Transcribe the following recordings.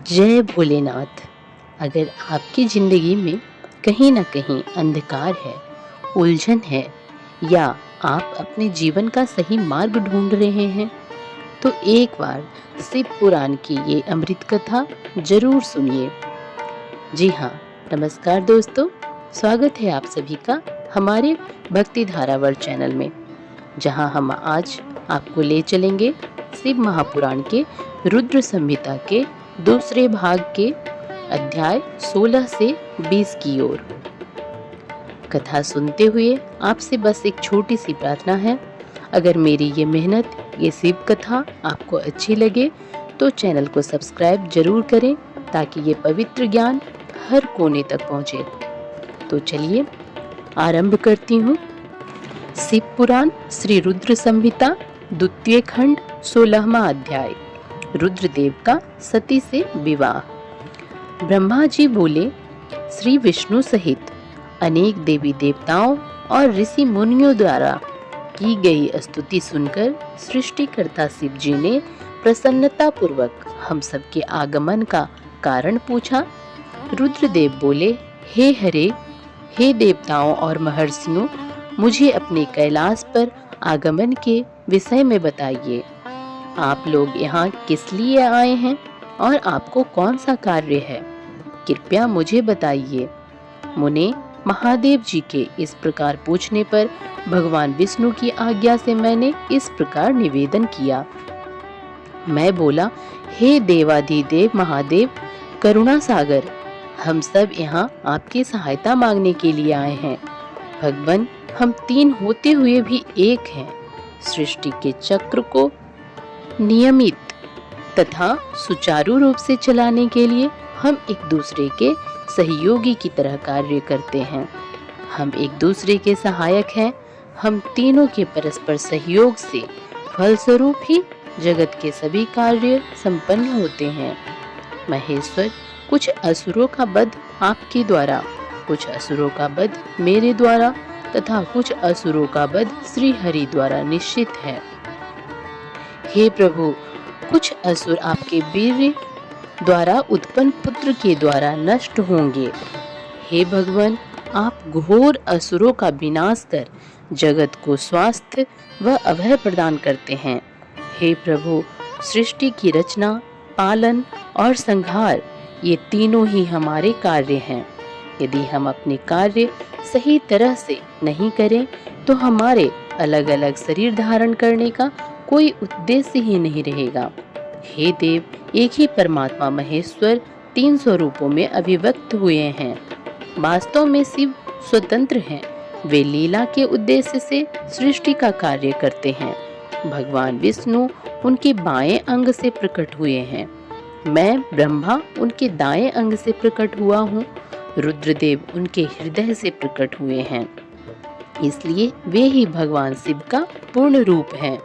जय भोलेनाथ। अगर आपकी ज़िंदगी में कहीं न कहीं अंधकार है, उलझन है या आप अपने जीवन का सही मार्ग ढूंढ रहे हैं, तो एक बार शिव पुराण की ये अमृत कथा ज़रूर सुनिए। जी हाँ, नमस्कार दोस्तों, स्वागत है आप सभी का हमारे भक्ति धारावाहिक चैनल में, जहाँ हम आज आपको ले चलेंगे शिव महापुराण के रुद्र संहिता के दूसरे भाग के अध्याय 16 से 20 की ओर। कथा सुनते हुए आपसे बस एक छोटी सी प्रार्थना है। अगर मेरी ये मेहनत, ये शिव कथा आपको अच्छी लगे तो चैनल को सब्सक्राइब जरूर करें, ताकि ये पवित्र ज्ञान हर कोने तक पहुंचे। तो चलिए आरंभ करती हूँ। शिव पुराण श्री रुद्र संहिता द्वितीय खंड 16वां अध्याय, रुद्रदेव का सती से विवाह। ब्रह्मा जी बोले, श्री विष्णु सहित अनेक देवी देवताओं और ऋषि मुनियों द्वारा की गई स्तुति सुनकर सृष्टिकर्ता शिव जी ने प्रसन्नता पूर्वक हम सबके आगमन का कारण पूछा। रुद्रदेव बोले, हे हरे, हे देवताओं और महर्षियों, मुझे अपने कैलाश पर आगमन के विषय में बताइए। आप लोग यहाँ किस लिए आए हैं और आपको कौन सा कार्य है? कृपया मुझे बताइए। मुने महादेव जी के इस प्रकार पूछने पर भगवान विष्णु की आज्ञा से मैंने इस प्रकार निवेदन किया। मैं बोला, हे देवाधिदेव महादेव, करुणा सागर, हम सब यहाँ आपकी सहायता मांगने के लिए आए हैं। भगवान, हम तीन होते हुए भी एक हैं। सृष्टि के चक्र को नियमित तथा सुचारू रूप से चलाने के लिए हम एक दूसरे के सहयोगी की तरह कार्य करते हैं। हम एक दूसरे के सहायक हैं। हम तीनों के परस्पर सहयोग से फलस्वरूप ही जगत के सभी कार्य संपन्न होते हैं। महेश्वर, कुछ असुरों का वध आपके द्वारा, कुछ असुरों का वध मेरे द्वारा तथा कुछ असुरों का वध श्री हरि द्वारा निश्चित है। हे प्रभु, कुछ असुर आपके वीर्य द्वारा उत्पन्न पुत्र के द्वारा नष्ट होंगे। हे भगवान, आप घोर असुरों का विनाश कर जगत को स्वास्थ्य व अभय प्रदान करते हैं। हे प्रभु, सृष्टि की रचना, पालन और संहार, ये तीनों ही हमारे कार्य हैं। यदि हम अपने कार्य सही तरह से नहीं करें तो हमारे अलग अलग शरीर धारण करने का कोई उद्देश्य ही नहीं रहेगा। हे देव, एक ही परमात्मा महेश्वर तीन स्वरूपों में अभिव्यक्त हुए हैं। वास्तव में शिव स्वतंत्र हैं। वे लीला के उद्देश्य से सृष्टि का कार्य करते हैं। भगवान विष्णु उनके बाएं अंग से प्रकट हुए हैं। मैं ब्रह्मा उनके दाएं अंग से प्रकट हुआ हूँ। रुद्रदेव उनके हृदय से प्रकट हुए हैं। इसलिए वे ही भगवान शिव का पूर्ण रूप हैं।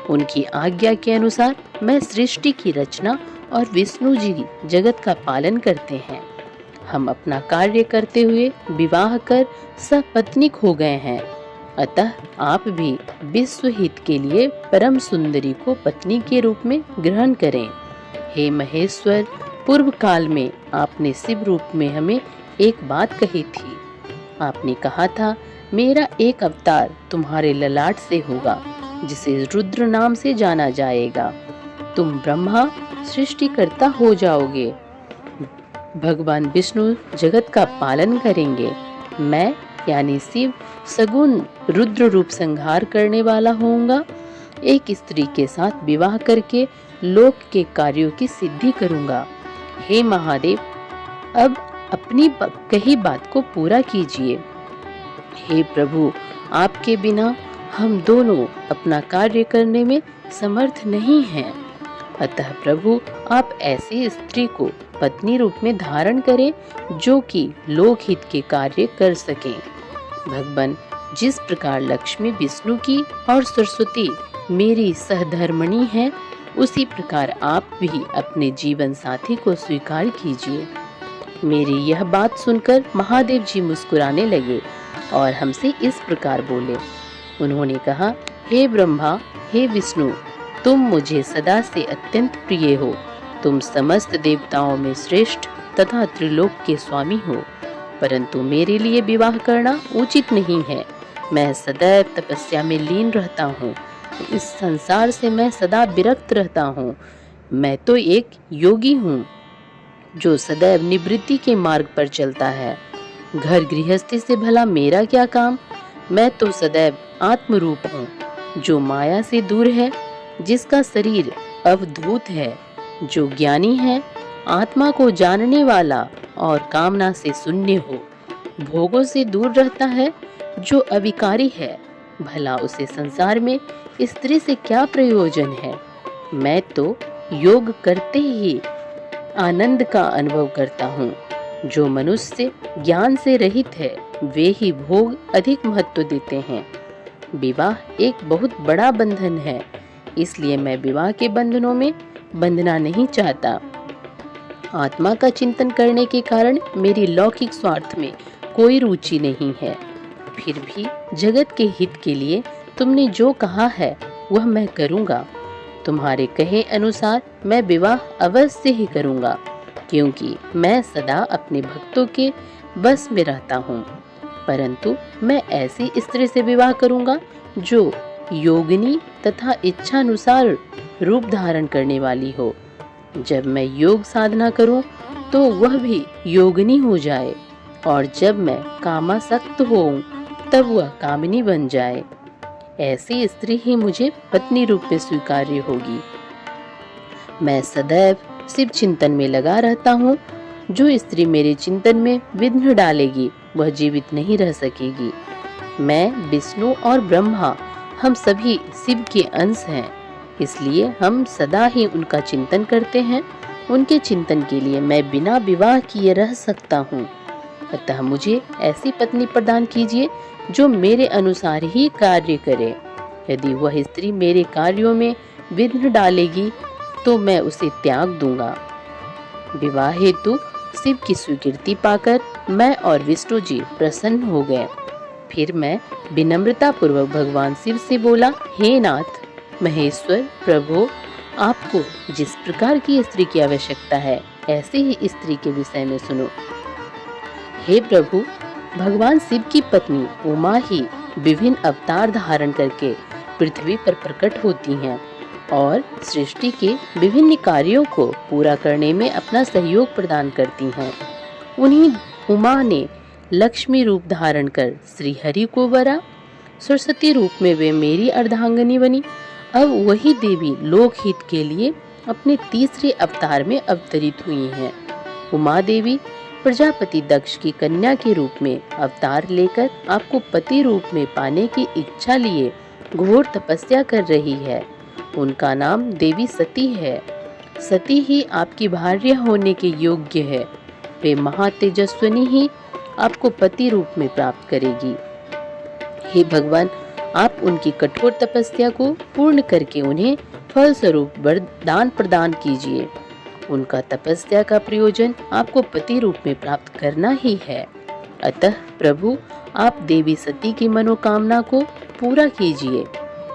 उनकी आज्ञा के अनुसार मैं सृष्टि की रचना और विष्णु जी जगत का पालन करते हैं। हम अपना कार्य करते हुए विवाह कर सपत्नीक हो गए हैं। अतः आप भी विश्व हित के लिए परम सुंदरी को पत्नी के रूप में ग्रहण करें। हे महेश्वर, पूर्व काल में आपने शिव रूप में हमें एक बात कही थी। आपने कहा था, मेरा एक अवतार तुम्हारे ललाट से होगा, जिसे रुद्र नाम से जाना जाएगा। तुम ब्रह्मा सृष्टिकर्ता हो जाओगे। भगवान विष्णु जगत का पालन करेंगे। मैं यानी शिव सगुण रुद्र रूप संहार करने वाला होऊंगा। एक स्त्री के साथ विवाह करके लोक के कार्यों की सिद्धि करूंगा। हे महादेव, अब अपनी कही बात को पूरा कीजिए। हे प्रभु, आपके बिना हम दोनों अपना कार्य करने में समर्थ नहीं हैं। अतः प्रभु, आप ऐसी स्त्री को पत्नी रूप में धारण करें जो कि लोकहित के कार्य कर सकें। भगवान, जिस प्रकार लक्ष्मी विष्णु की और सरस्वती मेरी सहधर्मिणी है, उसी प्रकार आप भी अपने जीवन साथी को स्वीकार कीजिए। मेरी यह बात सुनकर महादेव जी मुस्कुराने लगे और हमसे इस प्रकार बोले। उन्होंने कहा, हे ब्रह्मा, हे विष्णु, तुम मुझे सदा से अत्यंत प्रिय हो। तुम समस्त देवताओं में श्रेष्ठ तथा त्रिलोक के स्वामी हो, परंतु मेरे लिए विवाह करना उचित नहीं है। मैं सदैव तपस्या में लीन रहता हूँ। इस संसार से मैं सदा विरक्त रहता हूँ। मैं तो एक योगी हूँ जो सदैव निवृत्ति के मार्ग पर चलता है। घर गृहस्थी से भला मेरा क्या काम? मैं तो सदैव आत्मरूप हूँ, जो माया से दूर है, जिसका शरीर अवधूत है, जो ज्ञानी है, आत्मा को जानने वाला और कामना से शून्य हो, भोगों से दूर रहता है, जो अविकारी है। भला उसे संसार में स्त्री से क्या प्रयोजन है? मैं तो योग करते ही आनंद का अनुभव करता हूँ। जो मनुष्य ज्ञान से रहित है, वे ही भोग अधिक महत्व देते हैं। विवाह एक बहुत बड़ा बंधन है, इसलिए मैं विवाह के बंधनों में बंधना नहीं चाहता। आत्मा का चिंतन करने के कारण मेरी लौकिक स्वार्थ में कोई रुचि नहीं है। फिर भी जगत के हित के लिए तुमने जो कहा है वह मैं करूँगा। तुम्हारे कहे अनुसार मैं विवाह अवश्य ही करूँगा, क्योंकि मैं सदा अपने भक्तों के बस में रहता हूँ। परंतु मैं ऐसी स्त्री से विवाह करूँगा जो योगिनी तथा इच्छानुसार रूप धारण करने वाली हो। जब मैं योग साधना करूं तो वह भी योगिनी हो जाए, और जब मैं कामासक्त होऊं तब वह कामिनी बन जाए। ऐसी स्त्री ही मुझे पत्नी रूप में स्वीकार्य होगी। मैं सदैव शिव चिंतन में लगा रहता हूँ। जो स्त्री मेरे चिंतन में विघ्न डालेगी वह जीवित नहीं रह सकेगी। मैं, विष्णु और ब्रह्मा, हम सभी शिव के अंश हैं, इसलिए हम सदा ही उनका चिंतन करते हैं। उनके चिंतन के लिए मैं बिना विवाह किए रह सकता हूँ। अतः मुझे ऐसी पत्नी प्रदान कीजिए जो मेरे अनुसार ही कार्य करे। यदि वह स्त्री मेरे कार्यों में विघ्न डालेगी तो मैं उसे त्याग दूंगा। विवाह हेतु शिव की स्वीकृति पाकर मैं और विष्णु जी प्रसन्न हो गए। फिर मैं विनम्रता पूर्वक भगवान शिव से बोला, हे नाथ, महेश्वर प्रभु, आपको जिस प्रकार की स्त्री की आवश्यकता है ऐसे ही स्त्री के विषय में सुनो। हे प्रभु, भगवान शिव की पत्नी उमा ही विभिन्न अवतार धारण करके पृथ्वी पर प्रकट होती हैं और सृष्टि के विभिन्न कार्यों को पूरा करने में अपना सहयोग प्रदान करती हैं। उन्हीं उमा ने लक्ष्मी रूप धारण कर श्री हरि को वरा। सरस्वती रूप में वे मेरी अर्धांगिनी बनी। अब वही देवी लोकहित के लिए अपने तीसरे अवतार में अवतरित हुई हैं। उमा देवी प्रजापति दक्ष की कन्या के रूप में अवतार लेकर आपको पति रूप में पाने की इच्छा लिए घोर तपस्या कर रही है। उनका नाम देवी सती है। सती ही आपकी भार्या होने के योग्य है। वे महातेजस्विनी ही आपको पति रूप में प्राप्त करेगी। हे भगवान, आप उनकी कठोर तपस्या को पूर्ण करके उन्हें फल स्वरूप वरदान प्रदान कीजिए। उनका तपस्या का प्रयोजन आपको पति रूप में प्राप्त करना ही है। अतः प्रभु, आप देवी सती की मनोकामना को पूरा कीजिए।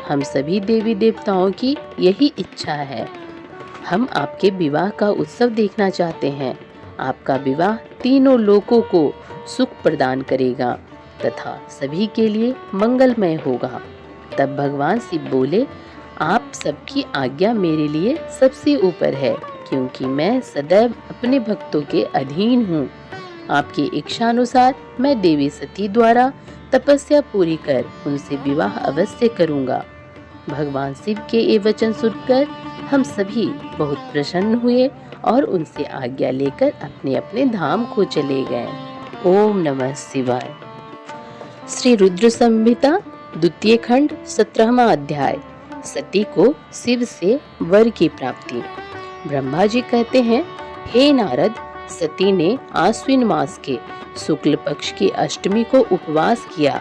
हम सभी देवी देवताओं की यही इच्छा है। हम आपके विवाह का उत्सव देखना चाहते हैं। आपका विवाह तीनों लोकों को सुख प्रदान करेगा तथा सभी के लिए मंगलमय होगा। तब भगवान शिव बोले, आप सबकी आज्ञा मेरे लिए सबसे ऊपर है, क्योंकि मैं सदैव अपने भक्तों के अधीन हूँ। आपकी इच्छानुसार मैं देवी सती द्वारा तपस्या पूरी कर उनसे विवाह अवश्य करूँगा। भगवान शिव के ये वचन सुनकर हम सभी बहुत प्रसन्न हुए और उनसे आज्ञा लेकर अपने अपने धाम को चले गए। ओम नमः शिवाय। श्री रुद्र संहिता द्वितीय खंड 17वां अध्याय। सती को शिव से वर की प्राप्ति। ब्रह्मा जी कहते हैं, हे नारद, सती ने आश्विन मास के शुक्ल पक्ष की अष्टमी को उपवास किया।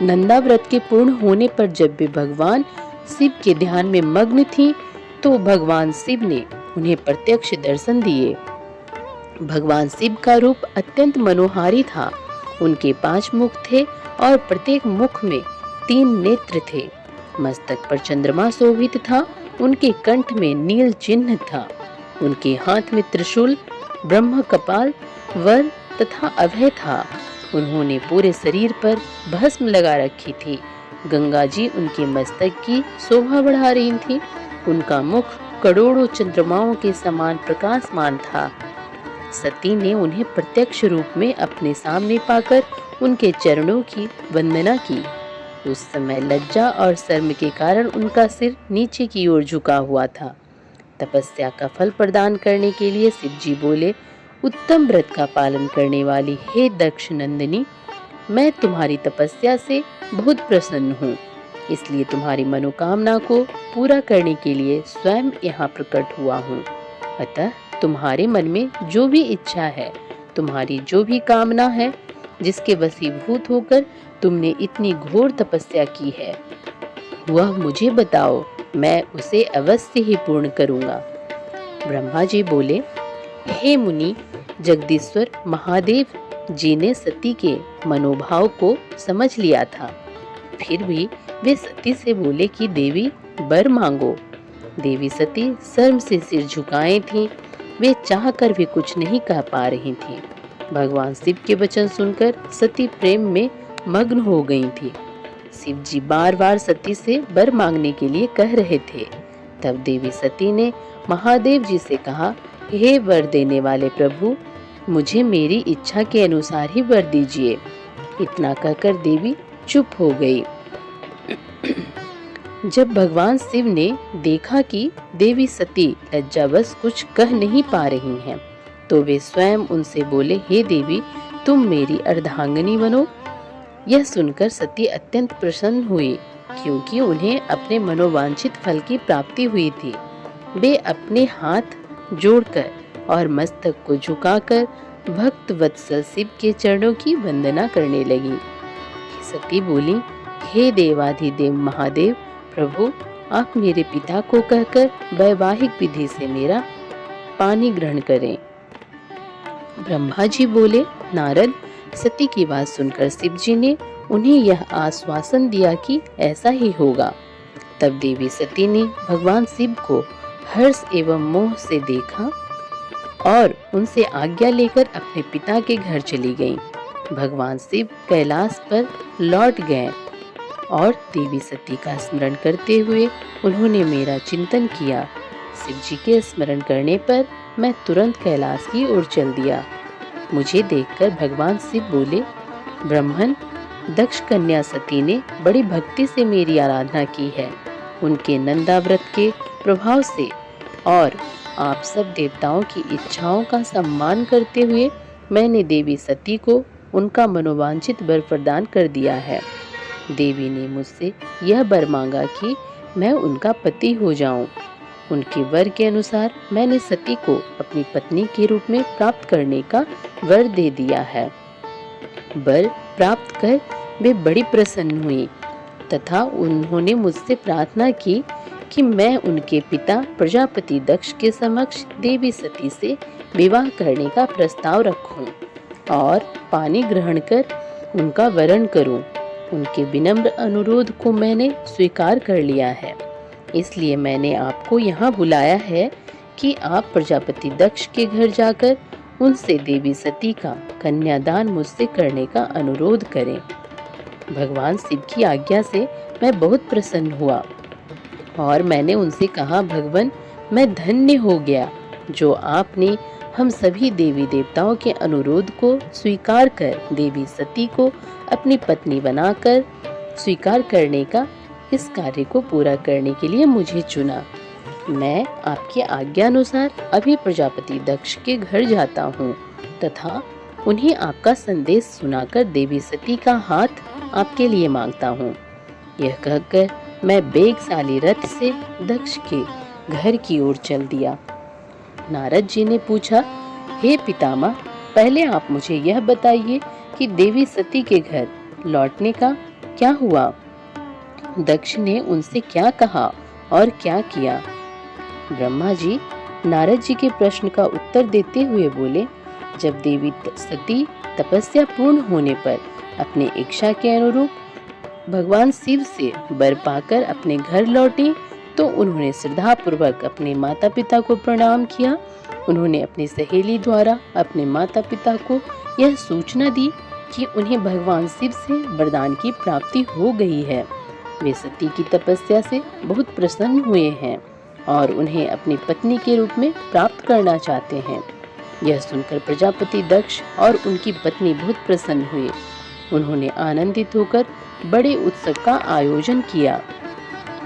नंदा व्रत के पूर्ण होने पर जब वे भगवान शिव के ध्यान में मग्न थीं, तो भगवान शिव ने उन्हें प्रत्यक्ष दर्शन दिए। भगवान शिव का रूप अत्यंत मनोहारी था। उनके 5 मुख थे और प्रत्येक मुख में 3 नेत्र थे। मस्तक पर चंद्रमा शोभित था। उनके कंठ में नील चिन्ह था। उनके हाथ में त्रिशूल, ब्रह्म कपाल, वर तथा अभय था। उन्होंने पूरे शरीर पर भस्म लगा रखी थी। गंगा जी उनके मस्तक की शोभा बढ़ा रही थी। उनका मुख करोड़ों चंद्रमाओं के समान प्रकाशमान था। सती ने उन्हें प्रत्यक्ष रूप में अपने सामने पाकर उनके चरणों की वंदना की। उस समय लज्जा और शर्म के कारण उनका सिर नीचे की ओर झुका हुआ था। तपस्या का फल प्रदान करने के लिए शिव जी बोले, उत्तम व्रत का पालन करने वाली हे दक्ष नंदिनी, मैं तुम्हारी तपस्या से बहुत प्रसन्न हूँ, इसलिए तुम्हारी मनोकामना को पूरा करने के लिए स्वयं यहाँ प्रकट हुआ हूँ। अतः तुम्हारे मन में जो भी इच्छा है, तुम्हारी जो भी कामना है, जिसके वशीभूत होकर तुमने इतनी घोर तपस्या की है, वह मुझे बताओ, मैं उसे अवश्य ही पूर्ण करूँगा। ब्रह्मा जी बोले, हे मुनि, जगदीश्वर महादेव जी ने सती के मनोभाव को समझ लिया था। फिर भी वे सती से बोले कि देवी वर मांगो। देवी सती शर्म से सिर झुकाए थीं। वे चाहकर भी कुछ नहीं कह पा रही थीं। भगवान शिव के वचन सुनकर सती प्रेम में मग्न हो गई थी। शिव जी बार बार सती से वर मांगने के लिए कह रहे थे। तब देवी सती ने महादेव जी से कहा, हे वर देने वाले प्रभु, मुझे मेरी इच्छा के अनुसार ही वर दीजिए। इतना कहकर देवी चुप हो गई। जब भगवान शिव ने देखा कि देवी सती लज्जावश कुछ कह नहीं पा रही हैं, तो वे स्वयं उनसे बोले, हे देवी, तुम मेरी अर्धांगिनी बनो। यह सुनकर सती अत्यंत प्रसन्न हुई, क्योंकि उन्हें अपने मनोवांछित फल की प्राप्ति हुई थी। वे अपने हाथ जोड़कर और मस्तक को झुकाकर भक्त वत्सल शिव के चरणों की वंदना करने लगी। सती बोली, हे देवाधिदेव महादेव प्रभु, आप मेरे पिता को कहकर वैवाहिक विधि से मेरा पानी ग्रहण करें। ब्रह्मा जी बोले, नारद, सती की बात सुनकर शिव जी ने उन्हें यह आश्वासन दिया कि ऐसा ही होगा। तब देवी सती ने भगवान शिव को हर्ष एवं मोह से देखा और उनसे आज्ञा लेकर अपने पिता के घर चली गईं। भगवान शिव कैलाश पर लौट गए और देवी सती का स्मरण करते हुए उन्होंने मेरा चिंतन किया। शिव जी के स्मरण करने पर मैं तुरंत कैलाश की ओर चल दिया। मुझे देखकर भगवान शिव बोले, ब्राह्मण, दक्ष कन्या सती ने बड़ी भक्ति से मेरी आराधना की है। उनके नंदा व्रत के प्रभाव से और आप सब देवताओं की इच्छाओं का सम्मान करते हुए मैंने देवी सती को उनका मनोवांछित वर प्रदान कर दिया है। देवी ने मुझसे यह वर मांगा कि मैं उनका पति हो जाऊं। उनके वर के अनुसार मैंने सती को अपनी पत्नी के रूप में प्राप्त करने का वर दे दिया है। वर प्राप्त कर वे बड़ी प्रसन्न हुई तथा उन्होंने मुझसे प्रार्थना की कि मैं उनके पिता प्रजापति दक्ष के समक्ष देवी सती से विवाह करने का प्रस्ताव रखूं और पानी ग्रहण कर उनका वरण करूं। उनके विनम्र अनुरोध को मैंने स्वीकार कर लिया है, इसलिए मैंने आपको यहाँ बुलाया है कि आप प्रजापति दक्ष के घर जाकर उनसे देवी सती का कन्यादान मुझसे करने का अनुरोध करें। भगवान शिव की आज्ञा से मैं बहुत प्रसन्न हुआ और मैंने उनसे कहा, भगवान, मैं धन्य हो गया जो आपने हम सभी देवी देवताओं के अनुरोध को स्वीकार कर देवी सती को अपनी पत्नी बनाकर स्वीकार करने का इस कार्य को पूरा करने के लिए मुझे चुना। मैं आपकी आज्ञा अनुसार अभी प्रजापति दक्ष के घर जाता हूँ तथा उन्हें आपका संदेश सुनाकर देवी सती का हाथ आपके लिए मांगता हूँ। यह कहकर मैं वेगशाली रथ से दक्ष के घर की ओर चल दिया। नारद जी ने पूछा, हे पितामह, पहले आप मुझे यह बताइए कि देवी सती के घर लौटने का क्या हुआ? दक्ष ने उनसे क्या कहा और क्या किया? ब्रह्मा जी नारद जी के प्रश्न का उत्तर देते हुए बोले, जब देवी सती तपस्या पूर्ण होने पर अपने इच्छा के अनुरूप भगवान शिव से वर पाकर अपने घर लौटी तो उन्होंने श्रद्धापूर्वक अपने माता पिता को प्रणाम किया। उन्होंने अपनी सहेली द्वारा अपने माता पिता को यह सूचना दी कि उन्हें भगवान शिव से वरदान की प्राप्ति हो गई है। वे सती की तपस्या से बहुत प्रसन्न हुए हैं और उन्हें अपनी पत्नी के रूप में प्राप्त करना चाहते हैं। यह सुनकर प्रजापति दक्ष और उनकी पत्नी बहुत प्रसन्न हुए। उन्होंने आनंदित होकर बड़े उत्सव का आयोजन किया।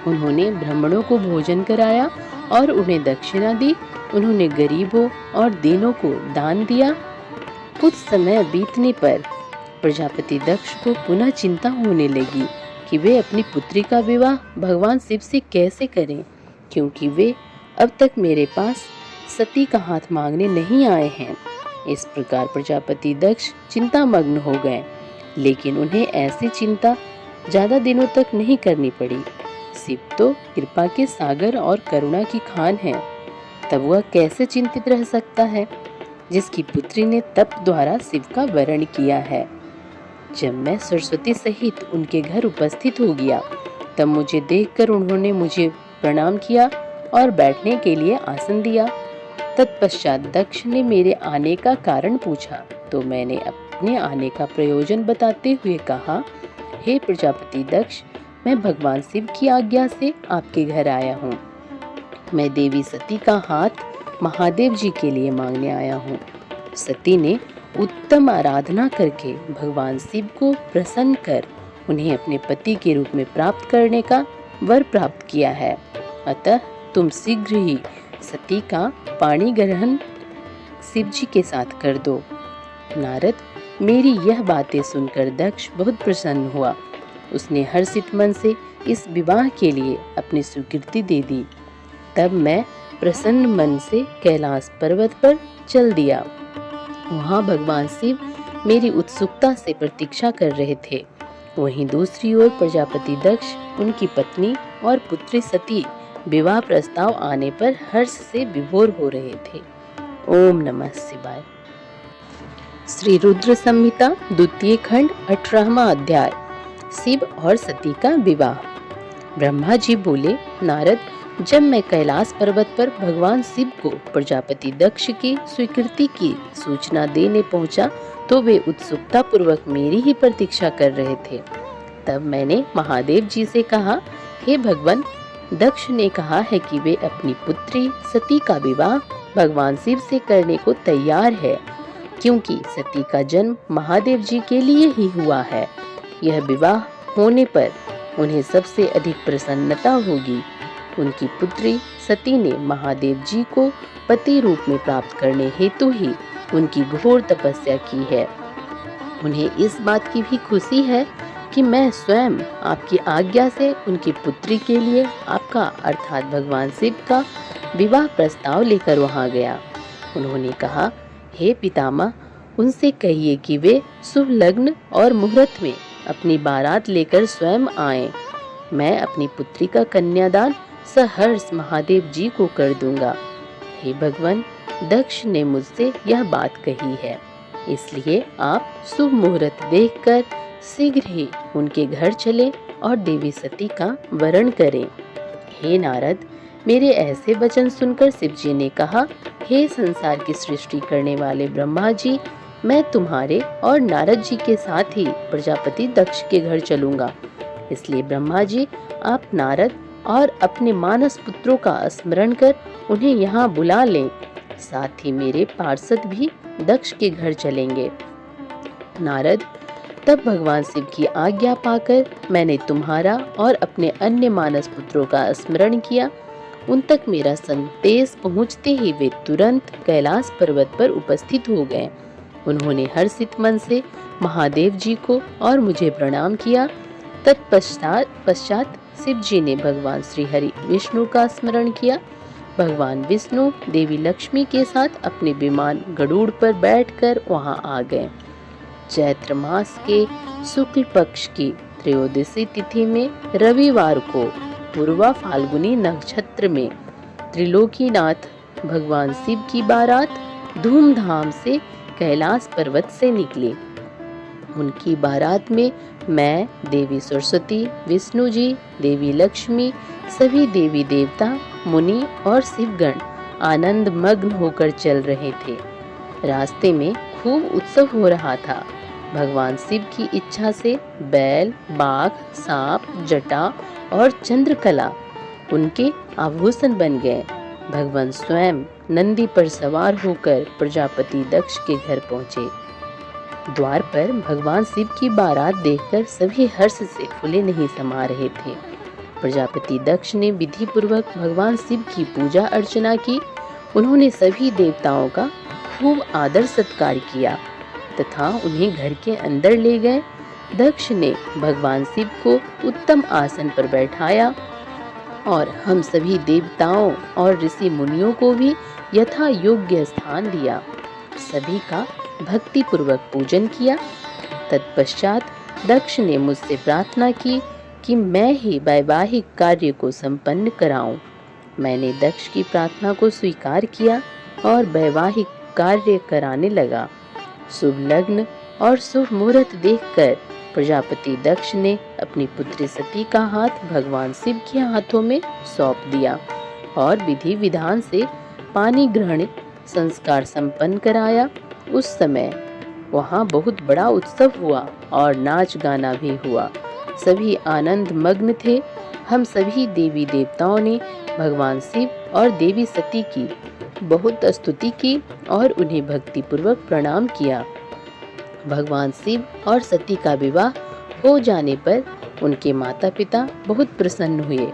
उन्होंने ब्राह्मणों को भोजन कराया और उन्हें दक्षिणा दी। उन्होंने गरीबों और दीनों को दान दिया। कुछ समय बीतने पर प्रजापति दक्ष को पुनः चिंता होने लगी कि वे अपनी पुत्री का विवाह भगवान शिव से कैसे करें, क्योंकि वे अब तक मेरे पास सती का हाथ मांगने नहीं आए हैं। इस प्रकार प्रजापति दक्ष चिंतामग्न हो गए, लेकिन उन्हें ऐसी चिंता ज्यादा दिनों तक नहीं करनी पड़ी। शिव तो कृपा के सागर और करुणा की खान है, तब वह कैसे चिंतित रह सकता है जिसकी पुत्री ने तप द्वारा शिव का वरण किया है। जब मैं सरस्वती सहित उनके घर उपस्थित हो गया, तब मुझे देखकर उन्होंने मुझे प्रणाम किया और बैठने के लिए आसन दिया। तत्पश्चात दक्ष ने मेरे आने का कारण पूछा, तो मैंने अपने आने का प्रयोजन बताते हुए कहा, हे प्रजापति दक्ष, मैं भगवान शिव की आज्ञा से आपके घर आया हूँ। मैं देवी सती का हाथ महादेव जी के लिए मांगने आया हूँ। सती ने उत्तम आराधना करके भगवान शिव को प्रसन्न कर उन्हें अपने पति के रूप में प्राप्त करने का वर प्राप्त किया है। अतः तुम शीघ्र ही सती का पाणी ग्रहण शिव जी के साथ कर दो। नारद, मेरी यह बातें सुनकर दक्ष बहुत प्रसन्न हुआ। उसने हर्षित मन से इस विवाह के लिए अपनी स्वीकृति दे दी। तब मैं प्रसन्न मन से कैलाश पर्वत पर चल दिया। वहाँ भगवान शिव मेरी उत्सुकता से प्रतीक्षा कर रहे थे। वहीं दूसरी ओर प्रजापति दक्ष, उनकी पत्नी और पुत्री सती विवाह प्रस्ताव आने पर हर्ष से विभोर हो रहे थे। ओम नमः शिवाय। श्री रुद्र संहिता द्वितीय खंड 18वां अध्याय, शिव और सती का विवाह। ब्रह्मा जी बोले, नारद, जब मैं कैलाश पर्वत पर भगवान शिव को प्रजापति दक्ष की स्वीकृति की सूचना देने पहुंचा, तो वे उत्सुकता पूर्वक मेरी ही प्रतीक्षा कर रहे थे। तब मैंने महादेव जी से कहा, हे भगवान, दक्ष ने कहा है कि वे अपनी पुत्री सती का विवाह भगवान शिव से करने को तैयार है, क्योंकि सती का जन्म महादेव जी के लिए ही हुआ है। यह विवाह होने पर उन्हें सबसे अधिक प्रसन्नता होगी। उनकी पुत्री सती ने महादेव जी को पति रूप में प्राप्त करने हेतु ही उनकी घोर तपस्या की है। उन्हें इस बात की भी खुशी है कि मैं स्वयं आपकी आज्ञा से उनकी पुत्री के लिए आपका अर्थात भगवान शिव का विवाह प्रस्ताव लेकर वहां गया। उन्होंने कहा, हे पितामह, उनसे कहिए कि वे शुभ लग्न और मुहूर्त में अपनी बारात लेकर स्वयं आएं। मैं अपनी पुत्री का कन्यादान सहर्ष महादेव जी को कर दूंगा। हे भगवान, दक्ष ने मुझसे यह बात कही है, इसलिए आप शुभ मुहूर्त देखकर शीघ्र ही उनके घर चले और देवी सती का वरण करें। हे नारद, मेरे ऐसे वचन सुनकर शिव जी ने कहा, हे संसार की सृष्टि करने वाले ब्रह्मा जी, मैं तुम्हारे और नारद जी के साथ ही प्रजापति दक्ष के घर चलूंगा। इसलिए ब्रह्मा जी, आप नारद और अपने मानस पुत्रों का स्मरण कर उन्हें यहाँ बुला लें। साथ ही मेरे पार्षद भी दक्ष के घर चलेंगे। नारद, तब भगवान शिव की आज्ञा पाकर मैंने तुम्हारा और अपने अन्य मानस पुत्रों का स्मरण किया। उन तक मेरा संदेश पहुँचते ही वे तुरंत कैलाश पर्वत पर उपस्थित हो गए। उन्होंने हर्षित मन से महादेव जी को और मुझे प्रणाम किया। तत्पश्चात शिव जी ने भगवान श्री हरि विष्णु का स्मरण किया। भगवान विष्णु देवी लक्ष्मी के साथ अपने विमान गरुड़ पर बैठकर वहां आ गए। चैत्र मास के शुक्ल पक्ष की त्रयोदशी तिथि में रविवार को पूर्वा फाल्गुनी नक्षत्र में त्रिलोकीनाथ भगवान शिव की बारात धूमधाम से कैलाश पर्वत से निकली। उनकी बारात में मैं, देवी सरस्वती, विष्णु जी, देवी लक्ष्मी, सभी देवी देवता, मुनि और शिवगण आनंद मग्न होकर चल रहे थे। रास्ते में खूब उत्सव हो रहा था। भगवान शिव की इच्छा से बैल, बाघ, सांप, जटा और चंद्रकला उनके आभूषण बन गए। भगवान स्वयं नंदी पर सवार होकर प्रजापति दक्ष के घर पहुंचे। द्वार पर भगवान शिव की बारात देखकर सभी हर्ष से फूले नहीं समा रहे थे। प्रजापति दक्ष ने विधि पूर्वक भगवान शिव की पूजा अर्चना की। उन्होंने सभी देवताओं का खूब आदर सत्कार किया तथा उन्हें घर के अंदर ले गए। दक्ष ने भगवान शिव को उत्तम आसन पर बैठाया और हम सभी देवताओं और ऋषि मुनियों को भी यथा योग्य स्थान दिया। सभी का भक्ति पूर्वक पूजन किया। तत्पश्चात दक्ष ने मुझसे प्रार्थना की कि मैं ही वैवाहिक कार्य को संपन्न कराऊं। मैंने दक्ष की प्रार्थना को स्वीकार किया और वैवाहिक कार्य कराने लगा। शुभ लग्न और शुभ मुहूर्त देखकर प्रजापति दक्ष ने अपनी पुत्री सती का हाथ भगवान शिव के हाथों में सौंप दिया और विधि विधान से पानी ग्रहण संस्कार संपन्न कराया। उस समय वहाँ बहुत बड़ा उत्सव हुआ और नाच गाना भी हुआ। सभी आनंद मग्न थे। हम सभी देवी देवताओं ने भगवान शिव और देवी सती की बहुत स्तुति की और उन्हें भक्ति पूर्वक प्रणाम किया। भगवान शिव और सती का विवाह हो जाने पर उनके माता पिता बहुत प्रसन्न हुए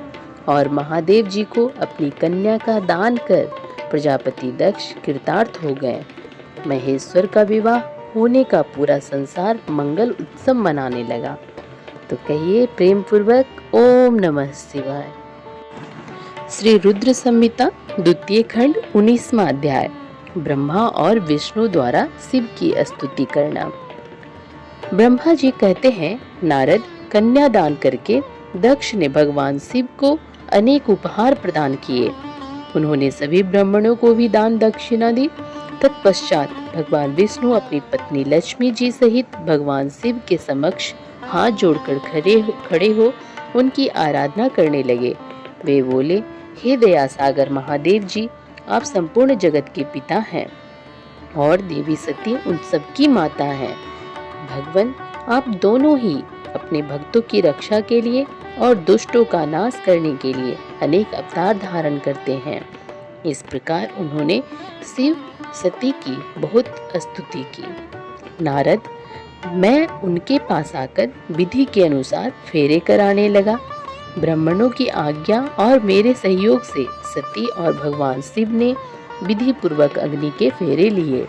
और महादेव जी को अपनी कन्या का दान कर प्रजापति दक्ष कृतार्थ हो गए। महेश्वर का विवाह होने का पूरा संसार मंगल उत्सव मनाने लगा। तो कहिए प्रेम पूर्वक ओम नमः शिवाय। श्री रुद्र संहिता द्वितीय खंड 19वां अध्याय, ब्रह्मा और विष्णु द्वारा शिव की स्तुति करना। ब्रह्मा जी कहते हैं, नारद, कन्यादान करके दक्ष ने भगवान शिव को अनेक उपहार प्रदान किए। उन्होंने सभी ब्राह्मणों को भी दान दक्षिणा दी। तत्पश्चात भगवान विष्णु अपनी पत्नी लक्ष्मी जी सहित भगवान शिव के समक्ष हाथ जोड़कर खड़े हो उनकी आराधना करने लगे। वे बोले, हे दया सागर महादेव जी, आप संपूर्ण जगत के पिता हैं और देवी सती उन सबकी माता हैं। भगवान, आप दोनों ही अपने भक्तों की रक्षा के लिए और दुष्टों का नाश करने के लिए अनेक अवतार धारण करते हैं। इस प्रकार उन्होंने शिव सती की बहुत स्तुति की। नारद, मैं उनके पास आकर विधि के अनुसार फेरे कराने लगा। ब्राह्मणों की आज्ञा और मेरे सहयोग से सती और भगवान शिव ने विधि पूर्वक अग्नि के फेरे लिए।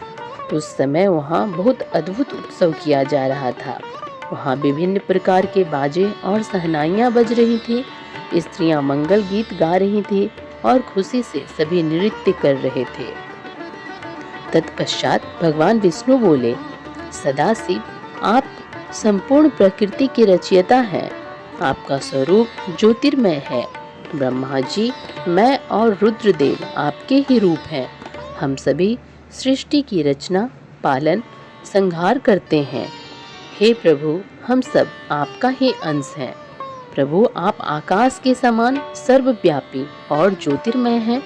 उस समय वहाँ बहुत अद्भुत उत्सव किया जा रहा था। वहाँ विभिन्न प्रकार के बाजे और सहनाइयाँ बज रही थी। स्त्रियाँ मंगल गीत गा रही थी और खुशी से सभी नृत्य कर रहे थे। तत्पश्चात भगवान विष्णु बोले, सदाशिव, आप संपूर्ण प्रकृति के रचयिता हैं। आपका स्वरूप ज्योतिर्मय है। ब्रह्मा जी, मैं और रुद्रदेव आपके ही रूप हैं। हम सभी सृष्टि की रचना, पालन, संहार करते हैं। हे प्रभु, हम सब आपका ही अंश हैं। प्रभु, आप आकाश के समान सर्वव्यापी और ज्योतिर्मय हैं।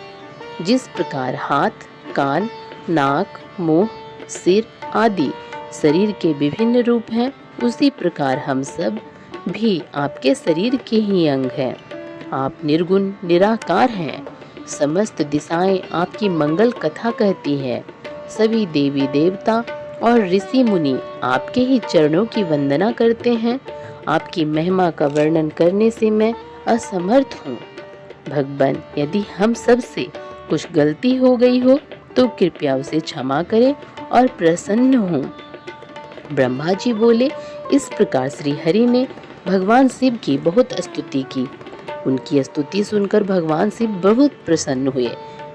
जिस प्रकार हाथ, कान, नाक, मुंह, सिर आदि शरीर के विभिन्न रूप हैं, उसी प्रकार हम सब भी आपके शरीर के ही अंग हैं। आप निर्गुण निराकार हैं। समस्त दिशाएं आपकी मंगल कथा कहती हैं। सभी देवी देवता और ऋषि मुनि आपके ही चरणों की वंदना करते हैं। आपकी महिमा का वर्णन करने से मैं असमर्थ हूँ। भगवान, यदि हम सब से कुछ गलती हो गई हो तो कृपया उसे क्षमा करें और प्रसन्न हों। ब्रह्मा जी बोले, इस प्रकार श्री हरि ने भगवान शिव की बहुत स्तुति की। उनकी स्तुति सुनकर भगवान शिव बहुत प्रसन्न हुए।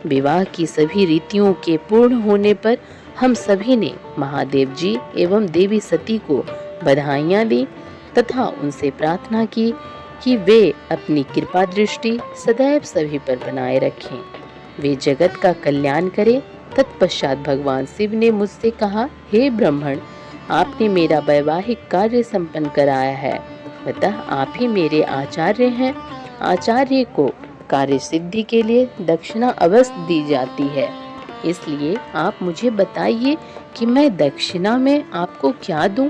विवाह की सभी रीतियों के पूर्ण होने पर हम सभी ने महादेव जी एवं देवी सती को बधाइयाँ दी तथा उनसे प्रार्थना की कि वे अपनी कृपा दृष्टि सदैव सभी पर बनाए रखें, वे जगत का कल्याण करें। तत्पश्चात भगवान शिव ने मुझसे कहा, हे ब्राह्मण, आपने मेरा वैवाहिक कार्य संपन्न कराया है, अतः आप ही मेरे आचार्य हैं। आचार्य को कार्य सिद्धि के लिए दक्षिणा अवश्य दी जाती है, इसलिए आप मुझे बताइए कि मैं दक्षिणा में आपको क्या दूं?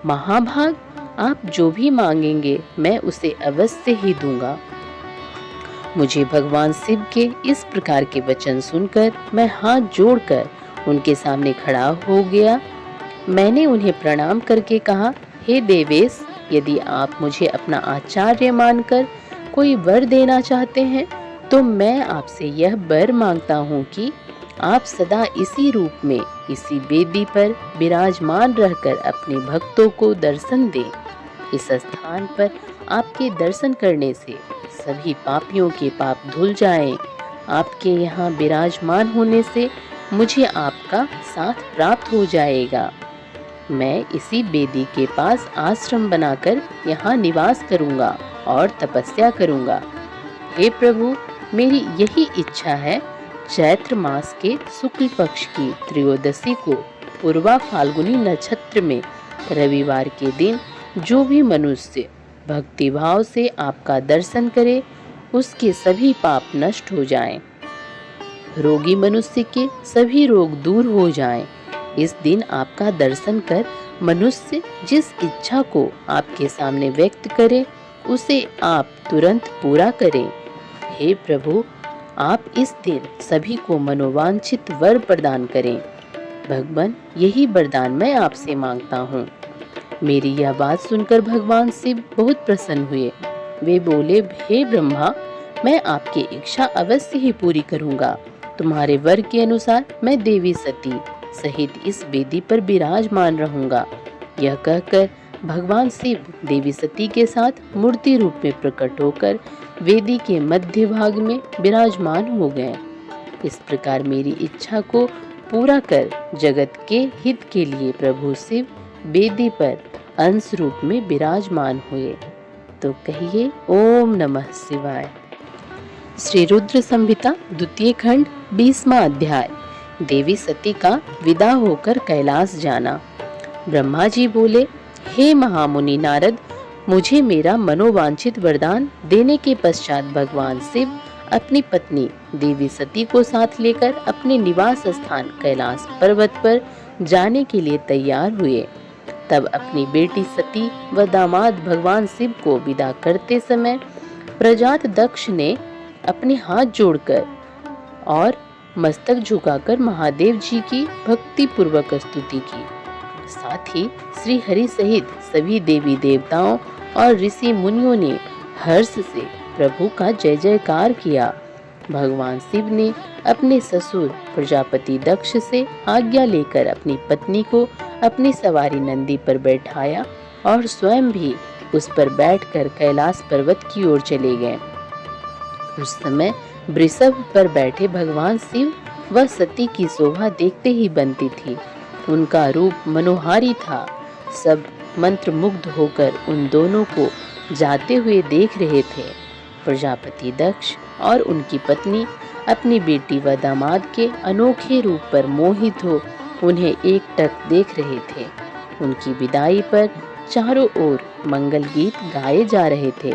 महाभाग, आप जो भी मांगेंगे मैं उसे अवश्य ही दूंगा। मुझे भगवान शिव के इस प्रकार के वचन सुनकर मैं हाथ जोड़कर उनके सामने खड़ा हो गया। मैंने उन्हें प्रणाम करके कहा, हे देवेश, यदि आप मुझे अपना आचार्य मानकर कोई वर देना चाहते हैं तो मैं आपसे यह वर मांगता हूँ कि आप सदा इसी रूप में इसी वेदी पर विराजमान रहकर अपने भक्तों को दर्शन दें। इस स्थान पर आपके दर्शन करने से सभी पापियों के पाप धुल जाएं। आपके यहाँ विराजमान होने से मुझे आपका साथ प्राप्त हो जाएगा। मैं इसी वेदी के पास आश्रम बनाकर यहाँ निवास करूँगा और तपस्या करूँगा। हे प्रभु, मेरी यही इच्छा है। चैत्र मास के शुक्ल पक्ष की त्रयोदशी को पूर्वा फाल्गुनी नक्षत्र में रविवार के दिन जो भी मनुष्य भक्ति भाव से आपका दर्शन करे उसके सभी पाप नष्ट हो जाएं। रोगी मनुष्य के सभी रोग दूर हो जाएं। इस दिन आपका दर्शन कर मनुष्य जिस इच्छा को आपके सामने व्यक्त करे उसे आप तुरंत पूरा करें। हे प्रभु, आप इस दिन सभी को मनोवांछित वर प्रदान करें। भगवान, यही वरदान मैं आपसे मांगता हूँ। मेरी यह बात सुनकर भगवान शिव बहुत प्रसन्न हुए। वे बोले, हे ब्रह्मा, मैं आपकी इच्छा अवश्य ही पूरी करूँगा। तुम्हारे वर के अनुसार मैं देवी सती सहित इस वेदी पर विराजमान रहूंगा। यह कहकर भगवान शिव देवी सती के साथ मूर्ति रूप में प्रकट होकर वेदी के मध्य भाग में विराजमान हो गए। इस प्रकार मेरी इच्छा को पूरा कर जगत के हित के लिए प्रभु शिव वेदी पर अंश रूप में विराजमान हुए। तो कहिए, ओम नमः शिवाय। श्री रुद्र संहिता द्वितीय खंड 20वां अध्याय। देवी सती का विदा होकर कैलाश जाना। ब्रह्मा जी बोले, हे महामुनि नारद, मुझे मेरा मनोवांछित वरदान देने के पश्चात भगवान शिव अपनी पत्नी देवी सती को साथ लेकर अपने निवास स्थान कैलाश पर्वत पर जाने के लिए तैयार हुए। तब अपनी बेटी सती व दामाद भगवान शिव को विदा करते समय प्रजात दक्ष ने अपने हाथ जोड़कर और मस्तक झुकाकर महादेव जी की भक्ति पूर्वक स्तुति की। साथ ही श्री हरि सहित सभी देवी देवताओं और ऋषि मुनियों ने हर्ष से प्रभु का जय जयकार किया। भगवान शिव ने अपने ससुर प्रजापति दक्ष से आज्ञा लेकर अपनी पत्नी को अपनी सवारी नंदी पर बैठाया और स्वयं भी उस पर बैठकर कैलाश पर्वत की ओर चले गए। उस समय वृषभ पर बैठे भगवान शिव व सती की शोभा देखते ही बनती थी। उनका रूप मनोहारी था। सब मंत्र मुग्ध होकर उन दोनों को जाते हुए देख रहे थे। प्रजापति दक्ष और उनकी पत्नी अपनी बेटी व दामाद के अनोखे रूप पर मोहित हो उन्हें एकटक देख रहे थे। उनकी विदाई पर चारों ओर मंगल गीत गाए जा रहे थे।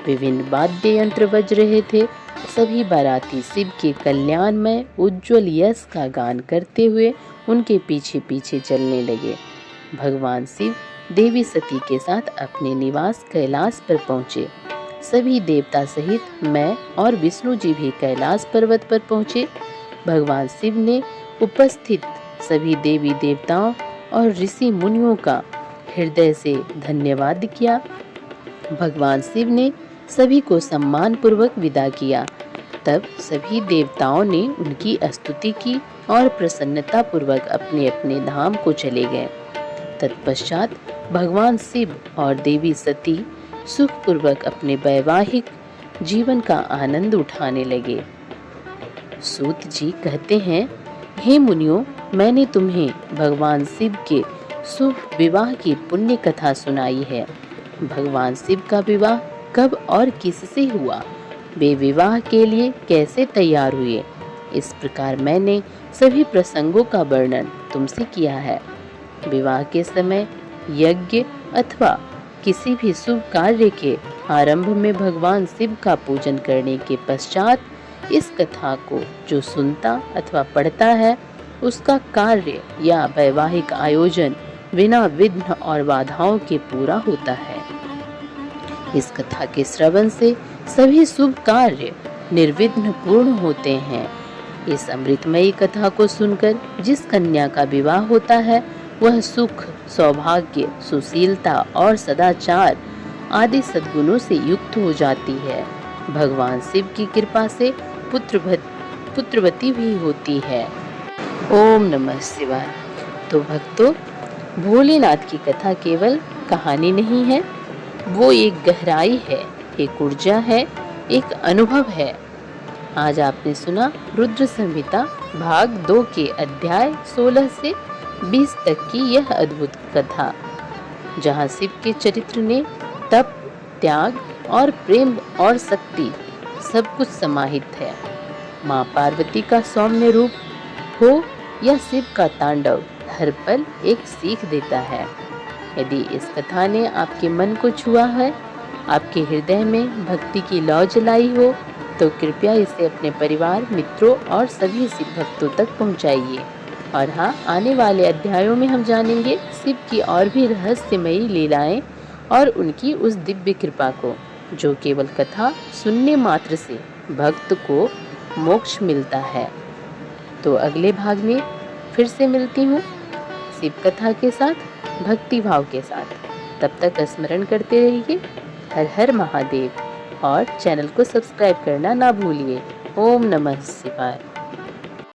विभिन्न वाद्य यंत्र बज रहे थे। सभी बाराती शिव के कल्याण में उज्जवल यश का गान करते हुए उनके पीछे पीछे चलने लगे। भगवान शिव देवी सती के साथ अपने निवास कैलाश पर पहुँचे। सभी देवता सहित मैं और विष्णु जी भी कैलाश पर्वत पर पहुँचे। भगवान शिव ने उपस्थित सभी देवी देवताओं और ऋषि मुनियों का हृदय से धन्यवाद किया। भगवान शिव ने सभी को सम्मान पूर्वक विदा किया। तब सभी देवताओं ने उनकी स्तुति की और प्रसन्नता पूर्वक अपने अपने धाम को चले गए। तत्पश्चात भगवान शिव और देवी सती सुखपूर्वक अपने वैवाहिक जीवन का आनंद उठाने लगे। सूत जी कहते हैं, हे मुनियों, मैंने तुम्हें भगवान शिव के शुभ विवाह की पुण्य कथा सुनाई है। भगवान शिव का विवाह कब और किससे हुआ, वे विवाह के लिए कैसे तैयार हुए, इस प्रकार मैंने सभी प्रसंगों का वर्णन तुमसे किया है। विवाह के समय यज्ञ अथवा किसी भी शुभ कार्य के आरंभ में भगवान शिव का पूजन करने के पश्चात इस कथा को जो सुनता अथवा पढ़ता है उसका कार्य या वैवाहिक आयोजन बिना विघ्न और बाधाओं के पूरा होता है। इस कथा के श्रवण से सभी शुभ कार्य निर्विघ्न पूर्ण होते हैं। इस अमृतमयी कथा को सुनकर जिस कन्या का विवाह होता है वह सुख, सौभाग्य, सुशीलता और सदाचार आदि सद्गुणों से युक्त हो जाती है। भगवान शिव की कृपा से पुत्रवती भी होती है। ओम नमः शिवाय। तो भक्तों, भोलेनाथ की कथा केवल कहानी नहीं है, वो एक गहराई है, एक ऊर्जा है, एक अनुभव है। आज आपने सुना रुद्र संहिता भाग 2 के अध्याय 16 से 20 तक की यह अद्भुत कथा, जहाँ शिव के चरित्र ने तप, त्याग और प्रेम और शक्ति सब कुछ समाहित है। माँ पार्वती का सौम्य रूप हो या शिव का तांडव हर पल एक सीख देता है। यदि इस कथा ने आपके मन को छुआ है, आपके हृदय में भक्ति की लौ जलाई हो, तो कृपया इसे अपने परिवार, मित्रों और सभी शिव भक्तों तक पहुंचाइए। और हाँ, आने वाले अध्यायों में हम जानेंगे शिव की और भी रहस्यमयी लीलाएं और उनकी उस दिव्य कृपा को, जो केवल कथा सुनने मात्र से भक्त को मोक्ष मिलता है। तो अगले भाग में फिर से मिलती हूँ शिव कथा के साथ, भक्ति भाव के साथ। तब तक स्मरण करते रहिए हर हर महादेव और चैनल को सब्सक्राइब करना ना भूलिए। ओम नमः शिवाय।